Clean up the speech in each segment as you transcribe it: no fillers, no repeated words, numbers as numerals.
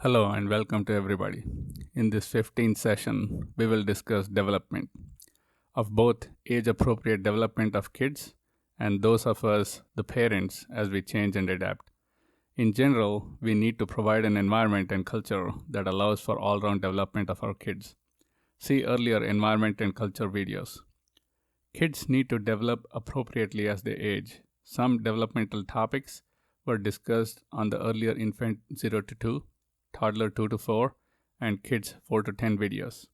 Hello and welcome to everybody. In this 15th session, we will discuss development of both age appropriate development of kids and those of us, the parents, as we change and adapt. In general, we need to provide an environment and culture that allows for all round development of our kids. See earlier environment and culture videos. Kids need to develop appropriately as they age. Some developmental topics were discussed on the earlier infant 0 to 2, toddler 2 to 4, and kids 4 to 10 videos.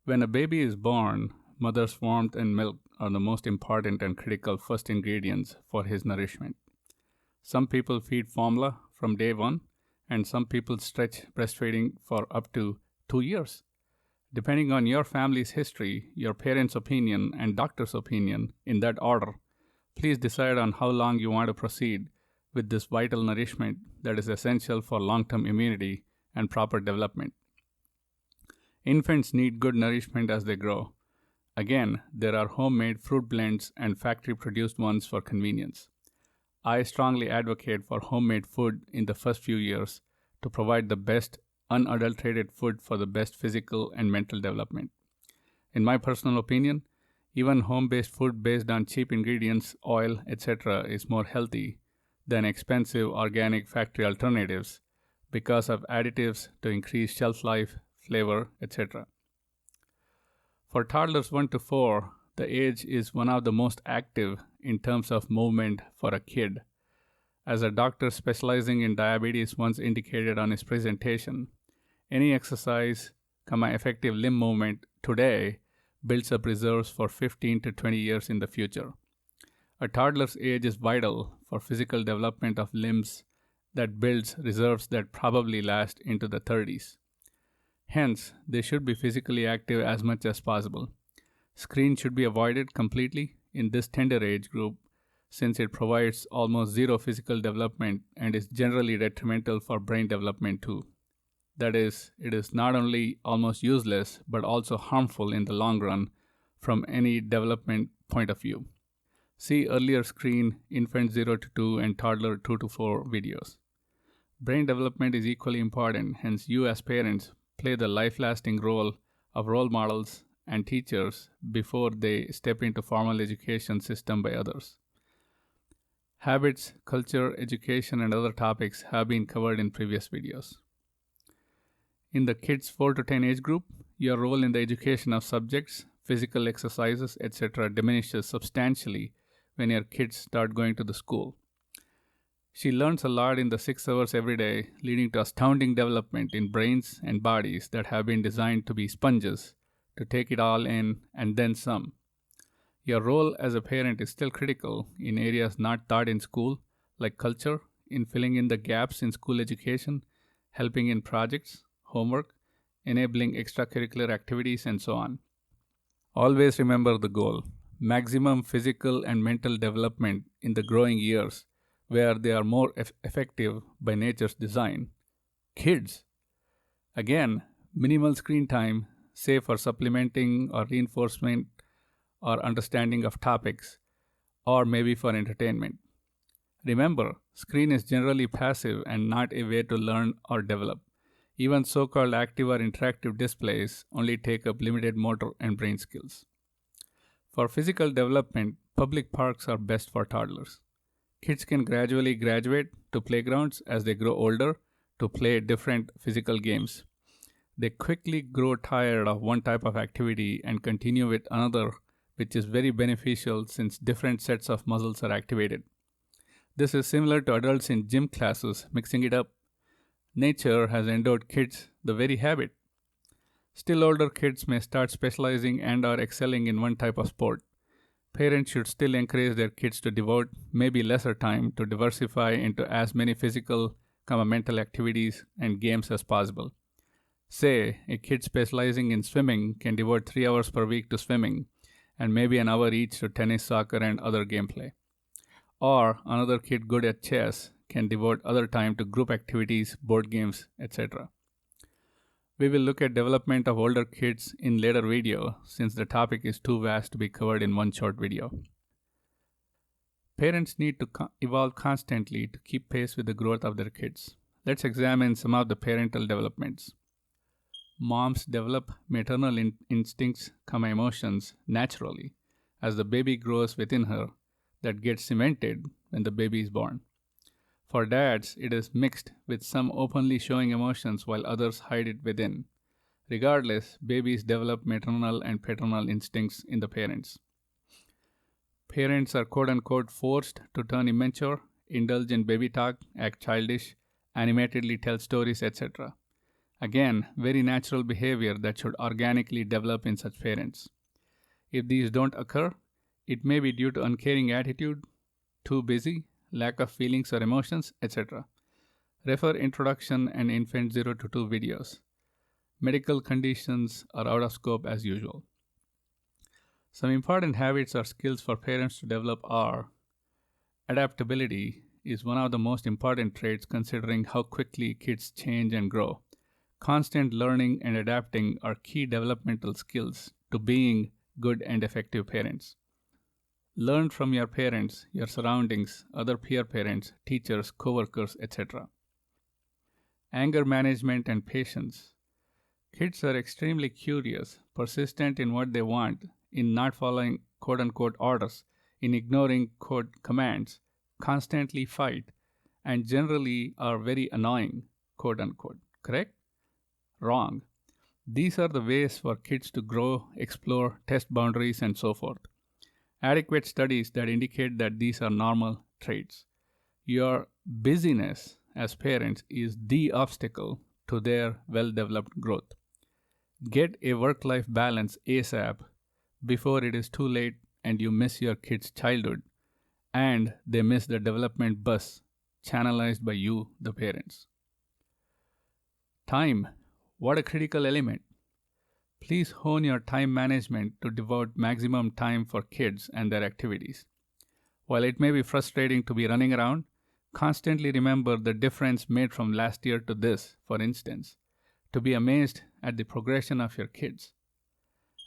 When a baby is born, mother's warmth and milk are the most important and critical first ingredients for his nourishment. Some people feed formula from day one, and some people stretch breastfeeding for up to 2 years. Depending on your family's history, your parents' opinion, and doctor's opinion, in that order, please decide on how long you want to proceed with this vital nourishment that is essential for long-term immunity and proper development. Infants need good nourishment as they grow. Again, there are homemade fruit blends and factory-produced ones for convenience. I strongly advocate for homemade food in the first few years to provide the best unadulterated food for the best physical and mental development. In my personal opinion, even home-based food based on cheap ingredients, oil, etc. is more healthy than expensive organic factory alternatives because of additives to increase shelf life, flavor, etc. For toddlers 1 to 4, the age is one of the most active in terms of movement for a kid. As a doctor specializing in diabetes once indicated on his presentation, any exercise, effective limb movement today builds up reserves for 15 to 20 years in the future. A toddler's age is vital for physical development of limbs that builds reserves that probably last into the 30s. Hence, they should be physically active as much as possible. Screen should be avoided completely in this tender age group since it provides almost zero physical development and is generally detrimental for brain development too. That is, it is not only almost useless but also harmful in the long run from any development point of view. See earlier screen infant 0 to 2 and toddler 2 to 4 videos. Brain development is equally important, hence you as parents play the life-lasting role of role models and teachers before they step into formal education system by others. Habits, culture, education, and other topics have been covered in previous videos. In the kids 4 to 10 age group, your role in the education of subjects, physical exercises, etc. diminishes substantially when your kids start going to the school. She learns a lot in the 6 hours every day, leading to astounding development in brains and bodies that have been designed to be sponges, to take it all in and then some. Your role as a parent is still critical in areas not taught in school, like culture, in filling in the gaps in school education, helping in projects, homework, enabling extracurricular activities, and so on. Always remember the goal: maximum physical and mental development in the growing years, where they are more effective by nature's design. Kids. Again, minimal screen time, say for supplementing or reinforcement or understanding of topics, or maybe for entertainment. Remember, screen is generally passive and not a way to learn or develop. Even so-called active or interactive displays only take up limited motor and brain skills. For physical development, public parks are best for toddlers. Kids can gradually graduate to playgrounds as they grow older to play different physical games. They quickly grow tired of one type of activity and continue with another, which is very beneficial since different sets of muscles are activated. This is similar to adults in gym classes mixing it up. Nature has endowed kids the very habit. Still older kids may start specializing and or excelling in one type of sport. Parents should still encourage their kids to devote maybe lesser time to diversify into as many physical, mental activities and games as possible. Say, a kid specializing in swimming can devote 3 hours per week to swimming and maybe an hour each to tennis, soccer, and other gameplay. Or another kid good at chess can devote other time to group activities, board games, etc. We will look at development of older kids in later video since the topic is too vast to be covered in one short video. Parents need to evolve constantly to keep pace with the growth of their kids. Let's examine some of the parental developments. Moms develop maternal instincts, emotions naturally as the baby grows within her that gets cemented when the baby is born. For dads, it is mixed with some openly showing emotions while others hide it within. Regardless, babies develop maternal and paternal instincts in the parents. Parents are quote unquote forced to turn immature, indulge in baby talk, act childish, animatedly tell stories, etc. Again, very natural behavior that should organically develop in such parents. If these don't occur, it may be due to uncaring attitude, too busy, lack of feelings or emotions, etc. Refer Introduction and Infant 0 to 2 videos. Medical conditions are out of scope as usual. Some important habits or skills for parents to develop are adaptability is one of the most important traits considering how quickly kids change and grow. Constant learning and adapting are key developmental skills to being good and effective parents. Learn from your parents, your surroundings, other peer parents, teachers, coworkers, etc. Anger management and patience. Kids are extremely curious, persistent in what they want, in not following quote unquote orders, in ignoring quote commands, constantly fight, and generally are very annoying, quote unquote. Correct? Wrong. These are the ways for kids to grow, explore, test boundaries, and so forth. Adequate studies that indicate that these are normal traits. Your busyness as parents is the obstacle to their well developed growth. Get a work life balance ASAP before it is too late and you miss your kids' childhood and they miss the development bus channelized by you, the parents. Time. What a critical element. Please hone your time management to devote maximum time for kids and their activities. While it may be frustrating to be running around, constantly remember the difference made from last year to this, for instance, to be amazed at the progression of your kids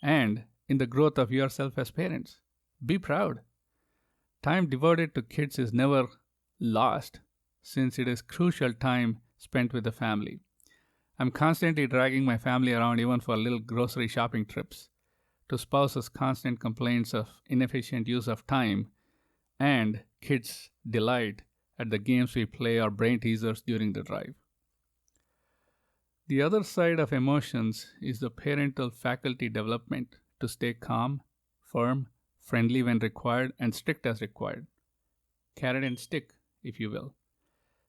and in the growth of yourself as parents. Be proud. Time devoted to kids is never lost since it is crucial time spent with the family. I'm constantly dragging my family around even for little grocery shopping trips, to spouses' constant complaints of inefficient use of time, and kids' delight at the games we play or brain teasers during the drive. The other side of emotions is the parental faculty development to stay calm, firm, friendly when required, and strict as required. Carrot and stick, if you will.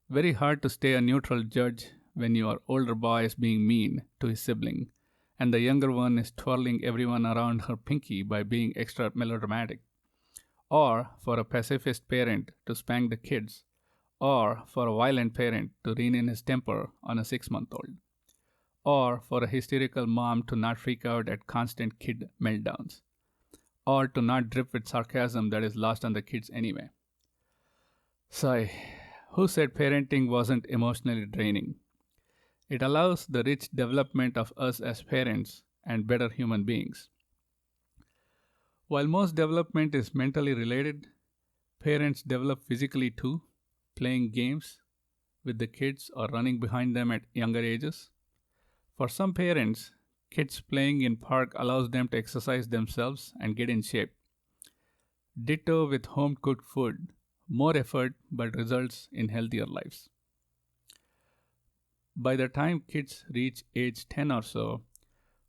Very hard to stay a neutral judge when your older boy is being mean to his sibling and the younger one is twirling everyone around her pinky by being extra melodramatic. Or for a pacifist parent to spank the kids, or for a violent parent to rein in his temper on a 6-month-old, or for a hysterical mom to not freak out at constant kid meltdowns, or to not drip with sarcasm that is lost on the kids anyway. Sigh, who said parenting wasn't emotionally draining? It allows the rich development of us as parents and better human beings. While most development is mentally related, parents develop physically too, playing games with the kids or running behind them at younger ages. For some parents, kids playing in park allows them to exercise themselves and get in shape. Ditto with home cooked food, more effort but results in healthier lives. By the time kids reach age 10 or so,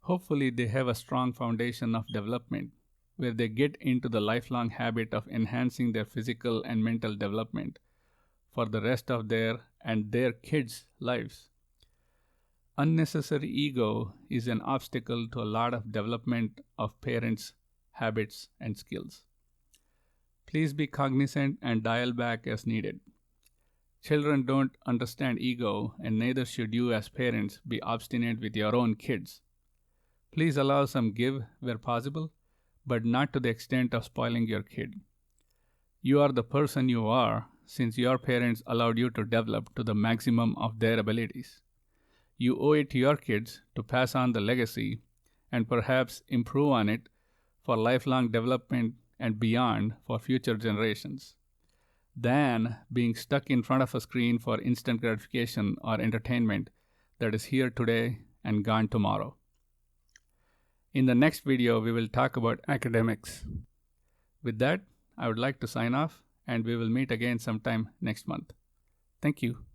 hopefully they have a strong foundation of development where they get into the lifelong habit of enhancing their physical and mental development for the rest of their and their kids' lives. Unnecessary ego is an obstacle to a lot of development of parents' habits and skills. Please be cognizant and dial back as needed. Children don't understand ego, and neither should you as parents be obstinate with your own kids. Please allow some give where possible, but not to the extent of spoiling your kid. You are the person you are since your parents allowed you to develop to the maximum of their abilities. You owe it to your kids to pass on the legacy and perhaps improve on it for lifelong development and beyond for future generations. than being stuck in front of a screen for instant gratification or entertainment that is here today and gone tomorrow. In the next video, we will talk about academics. With that, I would like to sign off, and we will meet again sometime next month. Thank you.